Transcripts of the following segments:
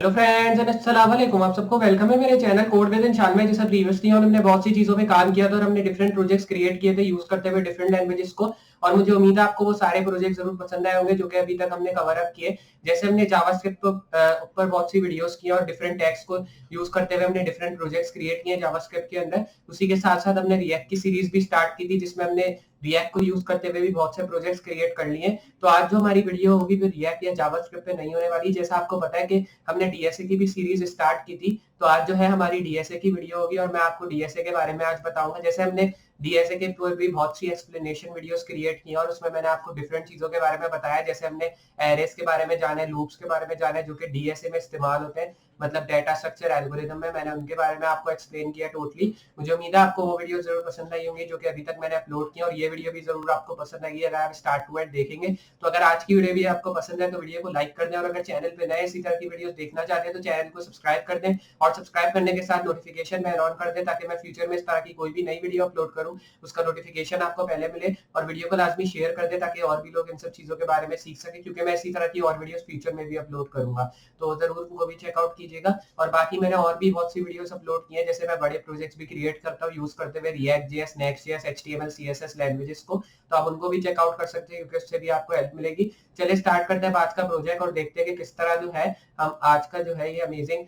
Hello friends and अस्सलाम वालेकुम। आप सबको वेलकम है मेरे चैनल कोड विद इंशान में। जैसा प्रीवियसली और हमने बहुत सी चीजों पे काम किया था और हमने डिफरेंट प्रोजेक्ट्स क्रिएट किए थे यूज करते हुए डिफरेंट लैंग्वेजेस को। और मुझे उम्मीद है आपको वो सारे प्रोजेक्ट जरूर पसंद आए होंगे जो कि अभी तक हमने कवर अप किए। जैसे हमने जावास्क्रिप्ट ऊपर बहुत सी वीडियोस की और डिफरेंट टैग्स को यूज करते हुए हमने डिफरेंट प्रोजेक्ट्स क्रिएट किए जावास्क्रिप्ट के अंदर। उसी के साथ साथ हमने रिएक्ट की सीरीज भी स्टार्ट की थी जिसमें हमने रिएक्ट को यूज करते हुए भी बहुत से प्रोजेक्ट्स क्रिएट कर लिए। तो आज जो हमारी वीडियो होगी वो रिएक्ट या जावास्क्रिप्ट पे नहीं होने वाली। जैसा आपको पता है कि हमने डीएसए की भी सीरीज स्टार्ट की थी, तो आज जो है हमारी डीएसए की वीडियो होगी और मैं आपको डीएसए के बारे में आज बताऊंगा। जैसे हमने डीएसए के ऊपर भी बहुत सी एक्सप्लेनेशन वीडियोस क्रिएट की और उसमें मैंने आपको डिफरेंट चीजों के बारे में बताया। जैसे हमने एरेस के बारे में जाना है, लूप्स के बारे में जाना है जो कि डीएसए में इस्तेमाल होते हैं, मतलब डाटा स्ट्रक्चर एल्गोरिथम में मैंने उनके बारे में आपको एक्सप्लेन किया टोटली। मुझे उम्मीद है आपको वो वीडियो जरूर पसंद आई होंगी जो कि अभी तक मैंने अपलोड की, और ये वीडियो भी जरूर आपको पसंद आएगी अगर आप स्टार्ट टू एंड देखेंगे। तो अगर आज की वीडियो भी आपको पसंद है तो वीडियो को लाइक कर दें, और अगर चैनल पे नए इसी तरह की वीडियो देखना चाहते हैं तो चैनल को सब्सक्राइब कर दें, और सब्सक्राइब करने के साथ नोटिफिकेशन बेल ऑन कर दें ताकि मैं फ्यूचर में इस तरह की कोई भी नई वीडियो अपलोड करूं उसका नोटिफिकेशन आपको पहले मिले। और वीडियो को लाजमी शेयर कर दें ताकि और भी लोग इन सब चीजों के बारे में सीख सके, क्योंकि मैं इसी तरह की और वीडियोस फ्यूचर में भी अपलोड करूंगा। तो जरूर उनको भी चेकआउट कीजिएगा। और बाकी मैंने और भी बहुत सी वीडियोस अपलोड की हैं, जैसे मैं बड़े प्रोजेक्ट्स भी क्रिएट करता हूँ यूज करते हुए react JS, next JS, HTML, CSS languages को। तो आप उनको भी चेकआउट कर सकते हैं क्योंकि उससे भी आपको हेल्प मिलेगी। चलिए स्टार्ट करते हैं आज का प्रोजेक्ट और देखते हैं कि किस तरह जो है हम आज का जो है ये अमेजिंग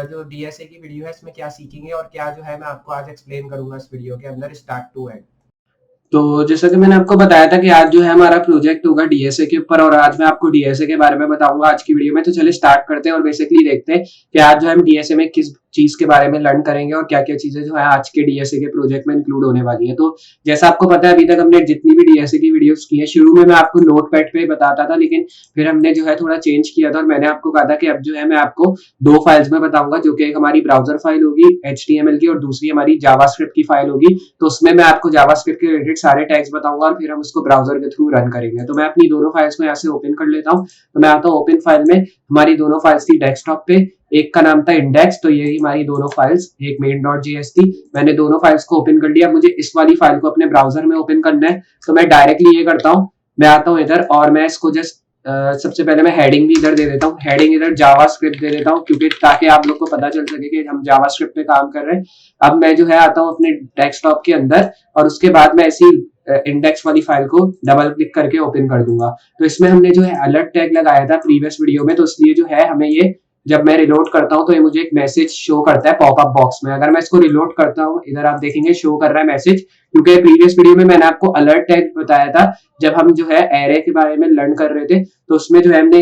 जो डीएसए की वीडियो है इसमें क्या सीखेंगे और क्या जो है मैं आपको आज एक्सप्लेन करूंगा इस वीडियो के अंदर स्टार्ट टू एंड। तो जैसा कि मैंने आपको बताया था कि आज जो है हमारा प्रोजेक्ट होगा डीएसए के ऊपर, और आज मैं आपको डीएसए के बारे में बताऊंगा आज की वीडियो में। तो चलिए स्टार्ट करते हैं और बेसिकली देखते हैं कि आज जो है हम डीएसए में किस चीज के बारे में लर्न करेंगे और क्या क्या चीजें जो है आज के डीएसए के प्रोजेक्ट में इंक्लूड होने वाली है। तो जैसा आपको पता है अभी तक हमने जितनी भी डीएसए की वीडियोस की है, शुरू में मैं आपको नोटपैड पे बताता था, लेकिन फिर हमने जो है थोड़ा चेंज किया था और मैंने आपको कहा था कि अब जो है मैं आपको दो फाइल्स में बताऊंगा, जो कि एक हमारी ब्राउजर फाइल होगी एचटीएमएल की और दूसरी हमारी जावास्क्रिप्ट की फाइल होगी। तो उसमें मैं आपको जावास्क्रिप्ट के रिलेटेड सारे टैग्स बताऊंगा और फिर हम उसको ब्राउजर के थ्रू रन करेंगे। तो मैं अपनी दोनों फाइल्स को यहाँ से ओपन कर लेता हूँ। तो मैं आता हूँ ओपन फाइल में। हमारी दोनों फाइल्स थी डेस्कटॉप पे, एक का नाम था इंडेक्स, तो यही हमारी दोनों फाइल्स, एक main.js थी। मैंने दोनों फाइल्स को ओपन कर लिया। मुझे इस वाली फाइल को अपने ब्राउजर में ओपन करना है, तो मैं डायरेक्टली ये करता हूँ, मैं आता हूँ इधर और मैं इसको जस्ट सबसे पहले मैं हेडिंग भी इधर दे देता हूँ। हेडिंग इधर जावास्क्रिप्ट दे देता हूँ क्योंकि ताकि आप लोग को पता चल सके कि हम जावास्क्रिप्ट पे काम कर रहे हैं। अब मैं जो है आता हूँ अपने डेस्कटॉप के अंदर और उसके बाद मैं ऐसी इंडेक्स वाली फाइल को डबल क्लिक करके ओपन कर दूंगा। तो इसमें हमने जो है अलर्ट टैग लगाया था प्रीवियस वीडियो में, तो इसलिए जो है हमें ये जब मैं रिलोड करता हूं तो ये मुझे एक मैसेज शो करता है पॉपअप बॉक्स में। अगर मैं इसको रिलोड करता हूं, इधर आप देखेंगे शो कर रहा है मैसेज, क्योंकि प्रीवियस वीडियो में मैंने आपको अलर्ट टैग बताया था जब हम जो है एरे के बारे में लर्न कर रहे थे। तो उसमें जो है हमने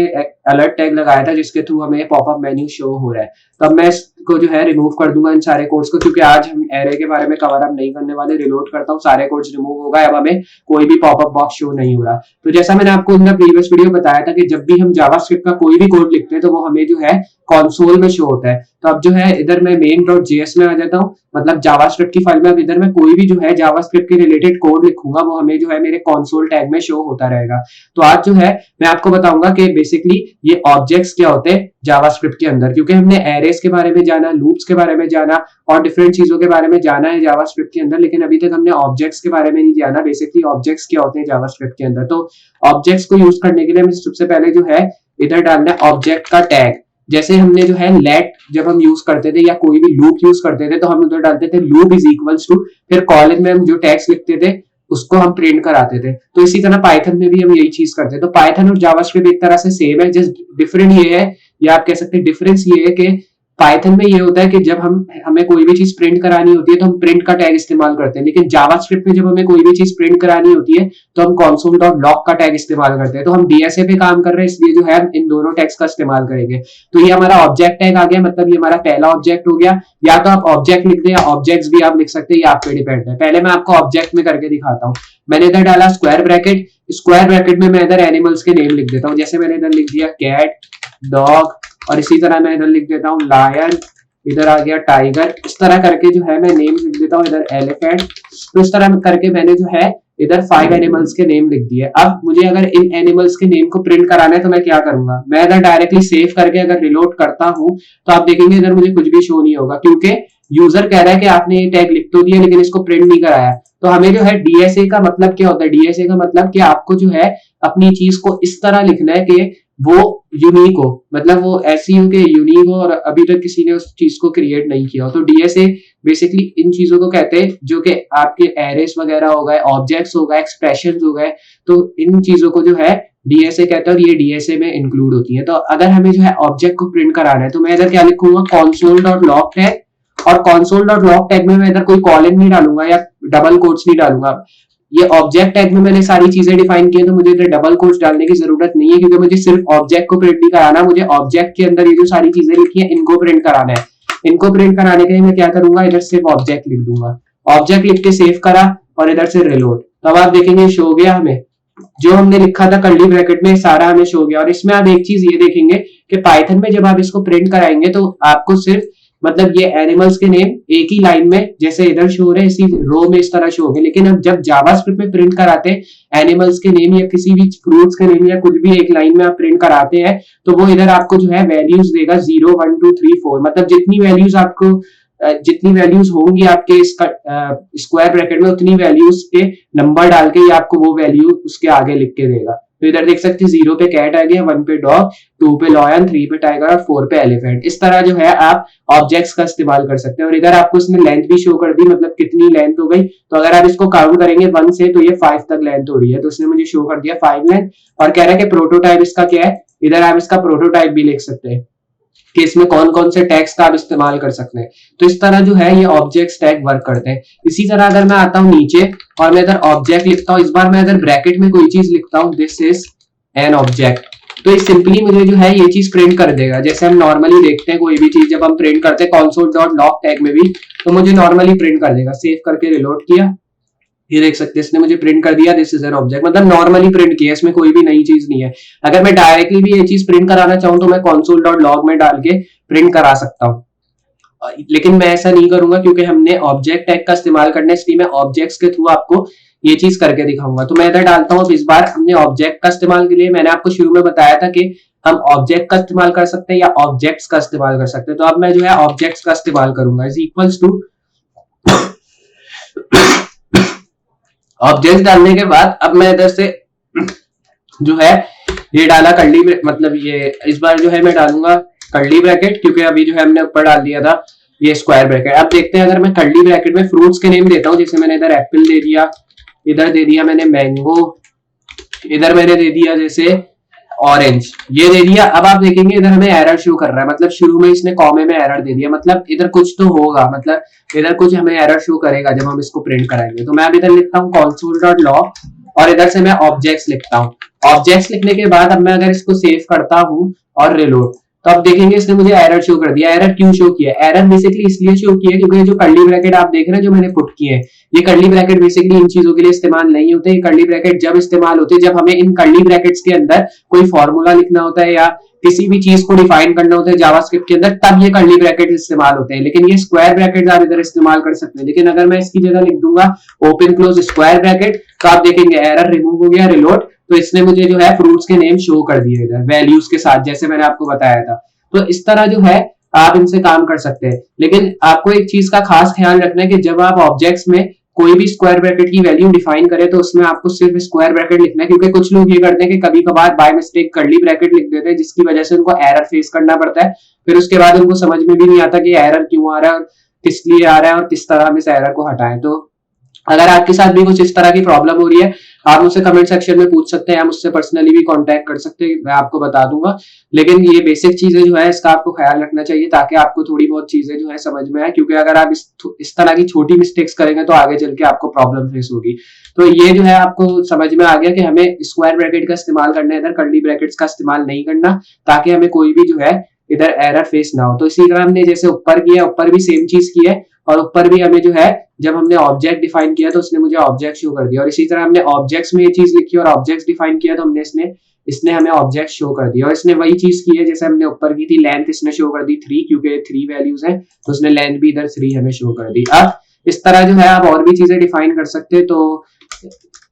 अलर्ट टैग लगाया था जिसके थ्रू हमें पॉपअप मेन्यू शो हो रहा है। तो अब मैं इसको जो है रिमूव कर दूंगा इन सारे कोड्स को, क्योंकि आज हम एरे के बारे में कवर अप नहीं करने वाले। रिलोड करता हूँ, सारे कोड्स रिमूव हो गए, अब हमें कोई भी पॉपअप बॉक्स शो नहीं हो रहा। तो जैसा मैंने आपको इन प्रीवियस वीडियो बताया था कि जब भी हम जावास्क्रिप्ट का कोई भी कोड लिखते हैं तो वो हमें जो है कंसोल में शो होता है। तो अब जो है इधर मैं main.js में आ जाता हूँ, मतलब जावास्क्रिप्ट की फाइल में। अब इधर मैं कोई भी जो है जावास्क्रिप्ट के रिलेटेड कोड लिखूंगा वो हमें जो है मेरे कंसोल टैग में शो होता रहेगा। तो आज जो है मैं आपको बताऊंगा कि बेसिकली ये ऑब्जेक्ट्स क्या होते हैं जावास्क्रिप्ट के अंदर, क्योंकि हमने एरेस के बारे में जाना, लूप्स के बारे में जाना और डिफरेंट चीजों के बारे में जाना है जावास्क्रिप्ट के अंदर, लेकिन अभी तक हमने ऑब्जेक्ट्स के बारे में नहीं जाना बेसिकली ऑब्जेक्ट्स क्या होते हैं जावास्क्रिप्ट के अंदर। तो ऑब्जेक्ट्स को यूज करने के लिए हमें सबसे पहले जो है इधर डालना है ऑब्जेक्ट का टैग। जैसे हमने जो है लेट जब हम यूज करते थे या कोई भी लूप यूज करते थे तो हम उधर डालते थे लूप इज इक्वल्स टू, फिर कॉलन में हम जो टैग्स लिखते थे उसको हम प्रिंट कराते थे। तो इसी तरह पाइथन में भी हम यही चीज करते हैं। तो पाइथन और जावास्क्रिप्ट एक तरह से सेम है, जस्ट डिफरेंट ये है, या आप कह सकते हैं डिफरेंस ये है कि पाइथन में ये होता है कि जब हमें कोई भी चीज प्रिंट करानी होती है तो हम प्रिंट का टैग इस्तेमाल करते हैं, लेकिन जावास्क्रिप्ट में जब हमें कोई भी चीज प्रिंट करानी होती है तो हम console.log का टैग इस्तेमाल करते हैं। तो हम डीएसए पे काम कर रहे हैं इसलिए जो है हम इन दोनों टैग्स का इस्तेमाल करेंगे। तो ये हमारा ऑब्जेक्ट टैग आ गया, मतलब ये हमारा पहला ऑब्जेक्ट हो गया। या तो आप ऑब्जेक्ट लिख दें या ऑब्जेक्ट्स भी आप लिख सकते हैं, ये आप पे डिपेंड है। पहले मैं आपको ऑब्जेक्ट में करके दिखाता हूँ। मैंने इधर डाला स्क्वायर ब्रैकेट, स्क्वायर ब्रैकेट में मैं इधर एनिमल्स के नेम लिख देता हूँ। जैसे मैंने इधर लिख दिया कैट, डॉग, और इसी तरह मैं इधर लिख देता हूँ लायन, इधर आ गया टाइगर। इस तरह करके जो है मैं नेम लिख देता हूँ, इधर एलिफेंट। तो इस तरह करके मैंने जो है इधर 5 एनिमल्स के नेम लिख दिए। अब मुझे अगर इन एनिमल्स के नेम को प्रिंट कराना है तो मैं क्या करूंगा, मैं अगर डायरेक्टली सेव करके अगर रिलोड करता हूं तो आप देखेंगे इधर मुझे कुछ भी शो नहीं होगा, क्योंकि यूजर कह रहा है कि आपने ये टैग लिख तो दिया लेकिन इसको प्रिंट नहीं कराया। तो हमें जो है डीएसए का मतलब क्या होता है, डीएसए का मतलब कि आपको जो है अपनी चीज को इस तरह लिखना है कि वो यूनिक हो, मतलब वो ऐसी हो कि यूनिक हो और अभी तक किसी ने उस चीज को क्रिएट नहीं किया हो। तो डीएसए बेसिकली इन चीजों को कहते हैं जो कि आपके एरेस वगैरह हो गए, ऑब्जेक्ट्स हो गए, एक्सप्रेशन हो गए, तो इन चीजों को जो है डीएसए कहता है और ये डीएसए में इंक्लूड होती है। तो अगर हमें जो है ऑब्जेक्ट को प्रिंट कराना है तो मैं इधर क्या लिखूंगा, console डॉट लॉग टैग, और console डॉट लॉग टैग में मैं इधर कोई कॉलन नहीं डालूंगा या डबल कोट्स नहीं डालूंगा। ये ऑब्जेक्ट टैग में मैंने सारी चीजें डिफाइन की है, तो मुझे इधर डबल कोट्स डालने की जरूरत नहीं है, क्योंकि मुझे सिर्फ ऑब्जेक्ट को प्रिंट नहीं कराना, मुझे ऑब्जेक्ट के अंदर ये जो सारी चीजें लिखी है इनको प्रिंट कराना है। इनको प्रिंट कराने के लिए मैं क्या करूंगा, इधर सिर्फ ऑब्जेक्ट लिख दूंगा, ऑब्जेक्ट लिख के सेव करा और इधर से रिलोड। तो अब आप देखेंगे शो हो गया, हमें जो हमने लिखा था कर्ली ब्रैकेट में सारा हमें शो हो गया। और इसमें आप एक चीज ये देखेंगे कि पाइथन में जब आप इसको प्रिंट कराएंगे तो आपको सिर्फ मतलब ये एनिमल्स के नेम एक ही लाइन में जैसे इधर शो हो रहे हैं इसी रो में इस तरह शो होंगे, लेकिन अब जब जावास्क्रिप्ट में प्रिंट कराते हैं एनिमल्स के नेम या किसी भी फ्रूट्स के नेम या कुछ भी एक लाइन में आप प्रिंट कराते हैं तो वो इधर आपको जो है वैल्यूज देगा 0 1 2 3 4, मतलब जितनी वैल्यूज होंगी आपके स्क्वायर ब्रैकेट में उतनी वैल्यूज के नंबर डाल के ये आपको वो वैल्यू उसके आगे लिख के देगा। तो इधर देख सकते हैं 0 पे कैट आ गया, 1 पे डॉग, 2 पे लॉयन, 3 पे टाइगर और 4 पे एलिफेंट। इस तरह जो है आप ऑब्जेक्ट्स का इस्तेमाल कर सकते हैं। और इधर आपको इसने लेंथ भी शो कर दी, मतलब कितनी लेंथ हो गई। तो अगर आप इसको काउंट करेंगे 1 से तो ये 5 तक लेंथ हो रही है, तो इसने मुझे शो कर दिया 5 लेंथ। और कह रहा है कि प्रोटोटाइप इसका क्या है, इधर आप इसका प्रोटोटाइप भी लिख सकते हैं कि इसमें कौन कौन से टैग्स का आप इस्तेमाल कर सकते हैं। तो इस तरह जो है ये ऑब्जेक्ट्स टैग वर्क करते हैं। इसी तरह अगर मैं आता हूं नीचे और मैं इधर ऑब्जेक्ट लिखता हूं, इस बार मैं इधर ब्रैकेट में कोई चीज लिखता हूं, दिस इज एन ऑब्जेक्ट, तो ये सिंपली मुझे जो है ये चीज प्रिंट कर देगा। जैसे हम नॉर्मली देखते हैं कोई भी चीज जब हम प्रिंट करते हैं console डॉट लॉग टैग में भी, तो मुझे नॉर्मली प्रिंट कर देगा। सेव करके रिलोड किया, ये देख सकते हैं इसने मुझे प्रिंट कर दिया दिस इज एन ऑब्जेक्ट, मतलब नॉर्मली प्रिंट किया, इसमें कोई भी नई चीज नहीं है। अगर मैं डायरेक्टली भी ये चीज प्रिंट कराना चाहूँ तो मैं console डॉट लॉग में डाल के प्रिंट करा सकता हूँ, लेकिन मैं ऐसा नहीं करूंगा क्योंकि हमने ऑब्जेक्ट टैग का इस्तेमाल करना है, इसलिए मैं ऑब्जेक्ट्स के थ्रू आपको ये चीज करके दिखाऊंगा। तो मैं इधर डालता हूँ, इस बार हमने ऑब्जेक्ट का इस्तेमाल के लिए मैंने आपको शुरू में बताया था कि हम ऑब्जेक्ट का इस्तेमाल कर सकते हैं या ऑब्जेक्ट्स का इस्तेमाल कर सकते हैं। तो अब मैं जो है ऑब्जेक्ट्स का इस्तेमाल करूंगा, इज इक्वल्स टू ऑब्जेक्ट डालने के बाद अब मैं इधर से जो है ये डाला कर्ली, मतलब ये इस बार जो है मैं डालूंगा कर्ली ब्रैकेट, क्योंकि अभी जो है हमने ऊपर डाल दिया था ये स्क्वायर ब्रैकेट। अब देखते हैं अगर मैं कर्ली ब्रैकेट में फ्रूट्स के नेम देता हूं, जैसे मैंने इधर एप्पल दे दिया, इधर दे दिया मैंने मैंगो, इधर मैंने दे दिया जैसे ऑरेंज, ये दे दिया। अब आप देखेंगे इधर हमें एरर शो कर रहा है, मतलब शुरू में इसने कॉमे में एरर दे दिया, मतलब इधर कुछ तो होगा, मतलब इधर कुछ हमें एरर शो करेगा जब हम इसको प्रिंट कराएंगे। तो मैं अब इधर लिखता हूँ console डॉट लॉग और इधर से मैं ऑब्जेक्ट्स लिखता हूँ। ऑब्जेक्ट्स लिखने के बाद अब मैं अगर इसको सेव करता हूँ और रिलोड, तो अब देखेंगे इसने मुझे एरर शो कर दिया। एरर क्यों शो किया? एरर बेसिकली इसलिए शो किया क्योंकि जो कर्ली ब्रैकेट आप देख रहे हैं जो मैंने पुट किए हैं, ये कर्ली ब्रैकेट बेसिकली इन चीजों के लिए इस्तेमाल नहीं होते। ये कर्ली ब्रैकेट जब इस्तेमाल होते हैं जब हमें इन कर्ली ब्रैकेट्स के अंदर कोई फॉर्मूला लिखना होता है या किसी भी चीज को डिफाइन करना होता है जावास्क्रिप्ट के अंदर, तब ये कर्ली ब्रैकेट इस्तेमाल होते हैं। लेकिन ये स्क्वायर ब्रैकेट आप इधर इस्तेमाल कर सकते हैं। लेकिन अगर मैं इसकी जगह लिख दूंगा ओपन क्लोज स्क्वायर ब्रैकेट, तो आप देखेंगे एरर रिमूव हो गया, रिलोड, तो इसने मुझे जो है फ्रूट्स के नेम शो कर दिए इधर वैल्यूज के साथ, जैसे मैंने आपको बताया था। तो इस तरह जो है आप इनसे काम कर सकते हैं। लेकिन आपको एक चीज का खास ख्याल रखना है कि जब आप ऑब्जेक्ट्स में कोई भी स्क्वायर ब्रैकेट की वैल्यू डिफाइन करें तो उसमें आपको सिर्फ स्क्वायर ब्रैकेट लिखना है, क्योंकि कुछ लोग ये करते हैं कि कभी कभार बाय मिस्टेक कर्ली ब्रैकेट लिख देते हैं, जिसकी वजह से उनको एरर फेस करना पड़ता है। फिर उसके बाद उनको समझ में भी नहीं आता कि एरर क्यों आ रहा है, किस लिए आ रहा है और किस तरह हम इस एरर को हटाएं। तो अगर आपके साथ भी कुछ इस तरह की प्रॉब्लम हो रही है, आप मुझसे कमेंट सेक्शन में पूछ सकते हैं, आप मुझसे पर्सनली भी कांटेक्ट कर सकते हैं, मैं आपको बता दूंगा। लेकिन ये बेसिक चीजें जो है इसका आपको ख्याल रखना चाहिए ताकि आपको थोड़ी बहुत चीजें जो है समझ में आए, क्योंकि अगर आप इस तरह की छोटी मिस्टेक्स करेंगे तो आगे चल के आपको प्रॉब्लम फेस होगी। तो ये जो है आपको समझ में आ गया कि हमें स्क्वायर ब्रैकेट का इस्तेमाल करना है, इधर कर्ली ब्रैकेट्स का इस्तेमाल नहीं करना, ताकि हमें कोई भी जो है इधर एरर फेस ना हो। तो इसी तरह हमने जैसे ऊपर किया, ऊपर भी सेम चीज की है, और ऊपर भी हमें जो है जब हमने ऑब्जेक्ट डिफाइन किया तो उसने मुझे ऑब्जेक्ट शो कर दिया, और इसी तरह हमने ऑब्जेक्ट्स में ये चीज लिखी और ऑब्जेक्ट्स डिफाइन किया तो हमने इसने हमें ऑब्जेक्ट शो कर दिया। और इसने वही चीज की है जैसे हमने ऊपर की थी, लेंथ इसने शो कर दी 3, क्योंकि 3 वैल्यूज हैं तो उसने लेंथ भी इधर 3 हमें शो कर दी। अब इस तरह जो है आप और भी चीजें डिफाइन कर सकते हैं। तो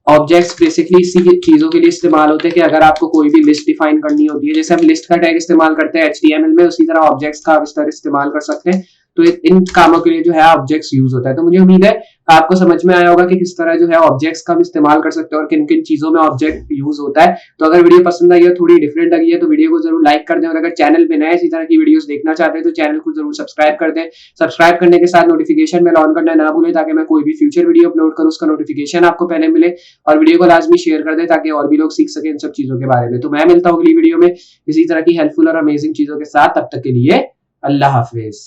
ऑब्जेक्ट्स बेसिकली इसी चीजों के लिए इस्तेमाल होते हैं कि अगर आपको कोई भी लिस्ट डिफाइन करनी होती है, जैसे हम लिस्ट का टैग इस्तेमाल करते हैं HTML में, उसी तरह ऑब्जेक्ट्स का इस्तेमाल कर सकते हैं। तो इन कामों के लिए जो है ऑब्जेक्ट्स यूज होता है। तो मुझे उम्मीद है आपको समझ में आया होगा कि किस तरह जो है ऑब्जेक्ट्स का हम इस्तेमाल कर सकते हैं और किन किन चीजों में ऑब्जेक्ट यूज होता है। तो अगर वीडियो पसंद आई है, थोड़ी डिफरेंट लगी है, तो वीडियो को जरूर लाइक कर दें, और अगर चैनल पे नए इसी तरह की वीडियोस देखना चाहते हैं तो चैनल को जरूर सब्सक्राइब कर दें। सब्सक्राइब करने के साथ नोटिफिकेशन बेल ऑन करना ना भूलें, ताकि मैं कोई भी फ्यूचर वीडियो अपलोड करूं उसका नोटिफिकेशन आपको पहले मिले। और वीडियो को लाजमी शेयर कर दें ताकि और भी लोग सीख सकें इन सब चीजों के बारे में। तो मैं मिलता हूं अगली वीडियो में इसी तरह की हेल्पफुल और अमेजिंग चीजों के साथ। तब तक के लिए अल्लाह हाफिज।